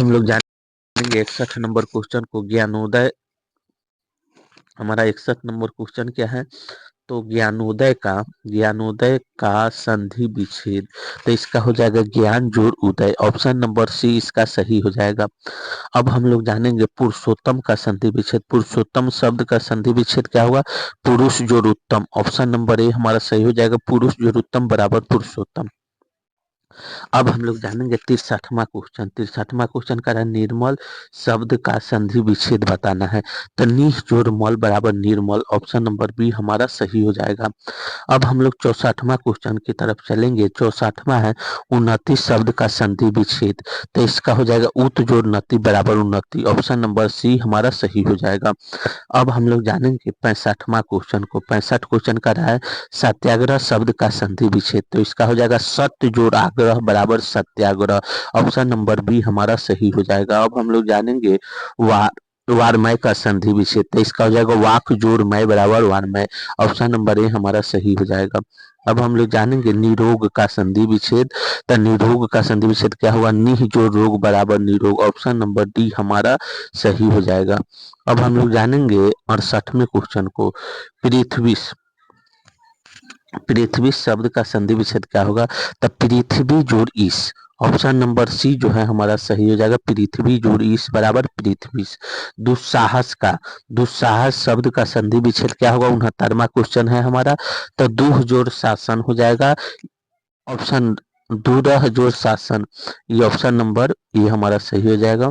हम लोग जानेंगे 61 नंबर क्वेश्चन को। ज्ञानोदय, हमारा 61 नंबर क्वेश्चन क्या है? तो ज्ञानोदय का संधि विच्छेद, तो इसका हो जाएगा ज्ञान जोड़ उदय। ऑप्शन नंबर सी इसका सही हो जाएगा। अब हम लोग जानेंगे पुरुषोत्तम का संधि विच्छेद। पुरुषोत्तम शब्द का संधि विच्छेद क्या होगा? पुरुष जोड़ उत्तम। ऑप्शन नंबर ए हमारा सही हो जाएगा, पुरुष जोड़ उत्तम बराबर पुरुषोत्तम। अब हम लोग जानेंगे 63वां क्वेश्चन। 63वां क्वेश्चन का निर्मल शब्द का संधि विच्छेद बताना है। तो निह जोड़ मल बराबर निर्मल। ऑप्शन नंबर बी हमारा सही हो जाएगा। अब हम लोग 64वां क्वेश्चन की तरफ चलेंगे। 64वां है उन्नति शब्द का संधि विच्छेद। तो इसका हो जाएगा उत जोड़ नति बराबर उन्नति। ऑप्शन नंबर सी हमारा सही हो जाएगा। अब हम लोग जानेंगे 65वां क्वेश्चन को। 65 क्वेश्चन का रहा है सत्याग्रह शब्द का संधि विच्छेद। तो इसका हो जाएगा सत्य जोड़ आग्रह बराबर सत्याग्रह। ऑप्शन नंबर बी हमारा सही हो जाएगा। अब हम लोग जानेंगे वारमय का संधि विच्छेद। तो इसका हो जाएगा वाक जोड़ मय बराबर वारमय। ऑप्शन नंबर ए हमारा सही हो जाएगा। अब हम लोग जानेंगे निरोग का संधि विच्छेद। तो निरोग का संधि विच्छेद क्या होगा? निह जोड़ रोग बराबर निरोग। ऑप्शन नंबर डी हमारा सही हो जाएगा। अब हम लोग जानेंगे 68वें क्वेश्चन को। पृथ्वी पृथ्वी शब्द का संधि विच्छेद क्या होगा? तो पृथ्वी जोड़ ईश। ऑप्शन नंबर सी जो है हमारा सही हो जाएगा, पृथ्वी जोड़ ईश बराबर पृथ्वी। दुस्साहस शब्द का संधि विच्छेद क्या होगा? 69वां क्वेश्चन है हमारा। तो दुह जोड़ शासन हो जाएगा। ऑप्शन दुरह जोड़ शासन, ये ऑप्शन नंबर ये हमारा सही हो जाएगा।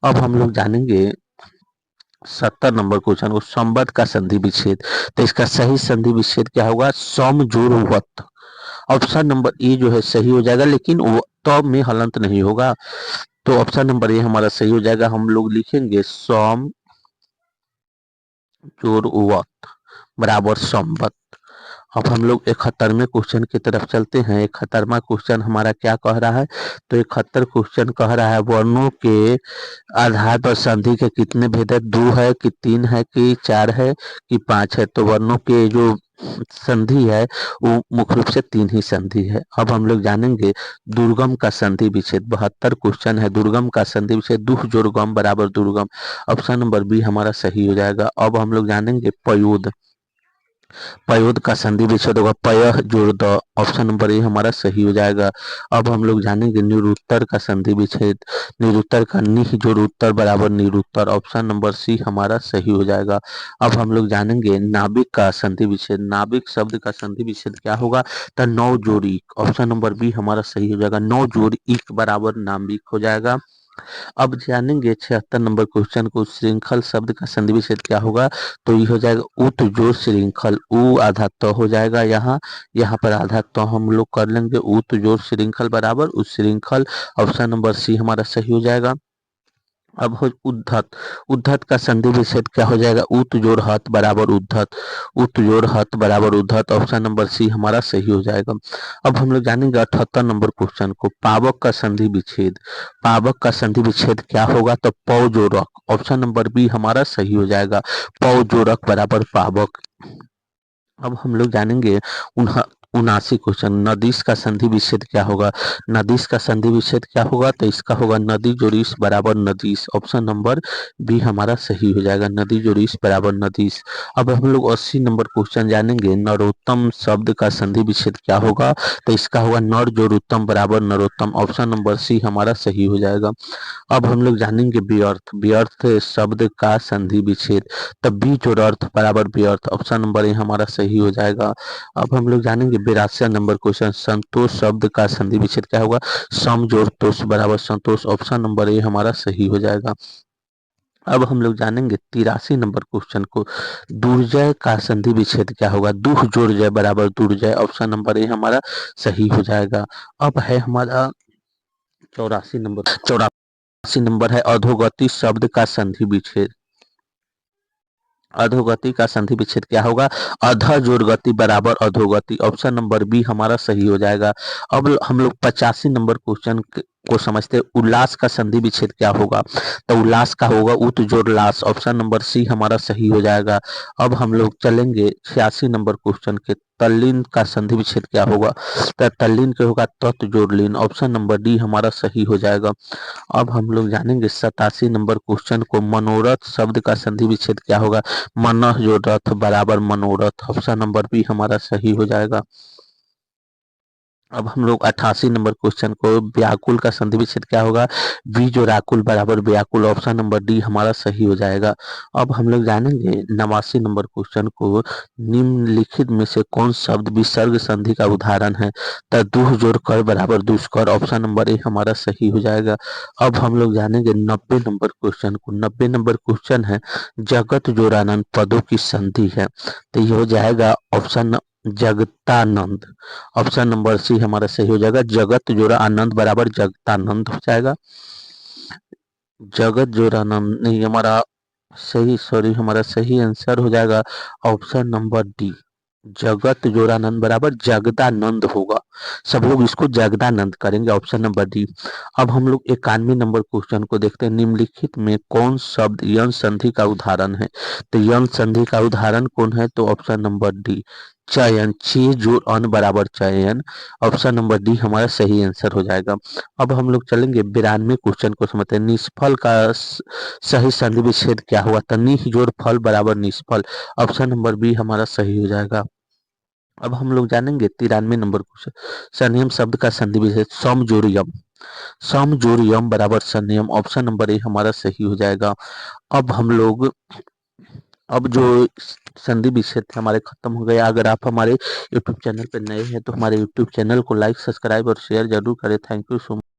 अब हम लोग जानेंगे 70 नंबर क्वेश्चन को। संबद्ध का संधि विच्छेद। तो इसका सही संधि विच्छेद क्या होगा? सम जोड़ वत। ऑप्शन नंबर ए जो है सही हो जाएगा, लेकिन वो तो में हलंत नहीं होगा। तो ऑप्शन नंबर ए हमारा सही हो जाएगा। हम लोग लिखेंगे सम जोड़ वत बराबर संबद्ध। अब हम लोग 71वें क्वेश्चन की तरफ चलते हैं। 71वां क्वेश्चन हमारा क्या कह रहा है? तो 71 क्वेश्चन कह रहा है वर्णों के आधार पर संधि के कितने भेद है? 2 है कि 3 है कि 4 है कि 5 है? तो वर्णों के जो संधि है वो मुख्य रूप से 3 ही संधि है। अब हम लोग जानेंगे दुर्गम का संधि विच्छेद। 72 क्वेश्चन है दुर्गम का संधि विच्छेद। दुह जोड़ गम बराबर दुर्गम। ऑप्शन नंबर बी हमारा सही हो जाएगा। अब हम लोग जानेंगे पयोद का संधि विच्छेद होगा पयह जोड़ द। ऑप्शन नंबर ए हमारा सही हो जाएगा। अब हम लोग जानेंगे निरुत्तर का संधि विच्छेद। निरुत्तर का निह जोड़ उत्तर बराबर निरुत्तर। ऑप्शन नंबर सी हमारा सही हो जाएगा। अब हम लोग जानेंगे नाभिक का संधि विच्छेद। नाभिक शब्द का संधि विच्छेद क्या होगा? तो नौ जोड़ इक। ऑप्शन नंबर बी हमारा सही हो जाएगा, नौ जोड़ इक बराबर नाभिक हो जाएगा। अब जानेंगे 76 नंबर क्वेश्चन को। श्रृंखल शब्द का संधि विच्छेद क्या होगा? तो ये हो जाएगा उत जोड़ श्रृंखल। उ आधा तो हो जाएगा, यहाँ पर आधा तो हम लोग कर लेंगे। उत जोड़ श्रृंखल बराबर उच्छृंखल। ऑप्शन नंबर सी हमारा सही हो जाएगा। अब हो उद्धत का संधि विच्छेद क्या हो जाएगा? उत जोड़ हत बराबर उद्धत। उत जोड़ हत बराबर उद्धत। ऑप्शन नंबर सी हमारा सही हो जाएगा। अब हम लोग जानेंगे 78 नंबर क्वेश्चन को। पावक का संधि विच्छेद। पावक का संधि विच्छेद क्या होगा? तो पौ जोड़क। ऑप्शन नंबर बी हमारा सही हो जाएगा, पौ जोड़क बराबर पावक। अब हम लोग जानेंगे 79 क्वेश्चन। नदीस का संधि विच्छेद क्या होगा? नदीस का संधि विच्छेद क्या होगा? तो इसका होगा नदी जोड़ीस बराबर नदीस। ऑप्शन नंबर बी हमारा सही हो जाएगा, नदी जोड़ीस बराबर नदीस। अब हम लोग 80 नंबर क्वेश्चन जानेंगे। नरोत्तम शब्द का संधि विच्छेद क्या होगा? तो इसका होगा नर जोड़ उत्तम बराबर नरोत्तम। ऑप्शन नंबर सी हमारा सही हो जाएगा। अब हम लोग जानेंगे व्यर्थ। व्यर्थ शब्द का संधि विच्छेद। तब बी जोड़ अर्थ बराबर व्यर्थ। ऑप्शन नंबर ए हमारा सही हो जाएगा। अब हम लोग जानेंगे 82 नंबर क्वेश्चन। संतोष शब्द का संधि विच्छेद क्या होगा? सम जोड़ तोष बराबर संतोष। ऑप्शन नंबर ए हमारा सही हो जाएगा। अब हम लोग जानेंगे 83 नंबर क्वेश्चन को। दुर्जय का संधि विच्छेद क्या होगा? दुह जोड़ जय बराबर दुर्जय। ऑप्शन नंबर ए हमारा सही हो जाएगा। अब है हमारा 84 नंबर है अधोगति शब्द का संधि विच्छेद। अधोगति का संधि विच्छेद क्या होगा? अध जोड़ गति बराबर अधोगति। ऑप्शन नंबर बी हमारा सही हो जाएगा। अब हम लोग 85 नंबर क्वेश्चन को समझते हैं। उल्लास का संधि विच्छेद क्या होगा? तो उल्लास का होगा उत जोड़ लास। ऑप्शन नंबर सी हमारा सही हो जाएगा। अब हम लोग चलेंगे 86 नंबर क्वेश्चन के। तल्लीन का संधि विच्छेद क्या होगा? तो तल्लीन के होगा तत् जोड़ लीन। ऑप्शन नंबर डी हमारा सही हो जाएगा। अब हम लोग जानेंगे 87 नंबर क्वेश्चन को। मनोरथ शब्द का संधि विच्छेद क्या होगा? मनः जो रथ बराबर मनोरथ। ऑप्शन नंबर बी हमारा सही हो जाएगा। अब हम लोग 88 नंबर क्वेश्चन को। व्याकुल का संधि विच्छेद क्या होगा? वी जो राकुल बराबर व्याकुल। ऑप्शन नंबर डी हमारा सही हो जाएगा। अब हम लोग जानेंगे 89 नंबर क्वेश्चन को। निम्नलिखित में से कौन शब्द विसर्ग संधि का उदाहरण है? तो दुह जोड़ कर बराबर दुष्कर। ऑप्शन नंबर ए हमारा सही हो जाएगा। अब हम लोग जानेंगे 90 नंबर क्वेश्चन को। 90 नंबर क्वेश्चन है जगत जोरानंद पदों की संधि है, तो ये हो जाएगा option Jagatanand. Option number C हमारा सही हो जाएगा। जगत जोड़ा आनंद बराबर जगतानंद हो जाएगा। जगत जोड़ा आनंद नहीं हमारा सही, सॉरी हमारा सही आंसर हो जाएगा ऑप्शन नंबर डी। जगत जोरानंद बराबर जगदानंद होगा। सब लोग इसको जगदानंद करेंगे। Option number D. अब हम लोग 91 नंबर क्वेश्चन को देखते हैं। निम्नलिखित में कौन शब्द यन संधि का उदाहरण है? तो यन संधि का उदाहरण कौन है? तो ऑप्शन नंबर डी चयन। चे जोड़ अन बराबर चयन। ऑप्शन नंबर डी हमारा सही आंसर हो जाएगा। अब हम लोग चलेंगे 92 क्वेश्चन को समझते हैं। निष्फल का सही संधि विच्छेद क्या हुआ? तो निह जोड़ फल बराबर निष्फल। ऑप्शन नंबर बी हमारा सही हो जाएगा। अब हम लोग जानेंगे 93 नंबर क्वेश्चन। संयम शब्द का संधि विच्छेद सम जोड़ यम। सम जोड़ यम बराबर संयम। ऑप्शन नंबर ए हमारा सही हो जाएगा। अब हम लोग अब जो संधि विच्छेद थे हमारे खत्म हो गया। अगर आप हमारे यूट्यूब चैनल पर नए हैं तो हमारे यूट्यूब चैनल को लाइक सब्सक्राइब और शेयर जरूर करें। Thank you so much.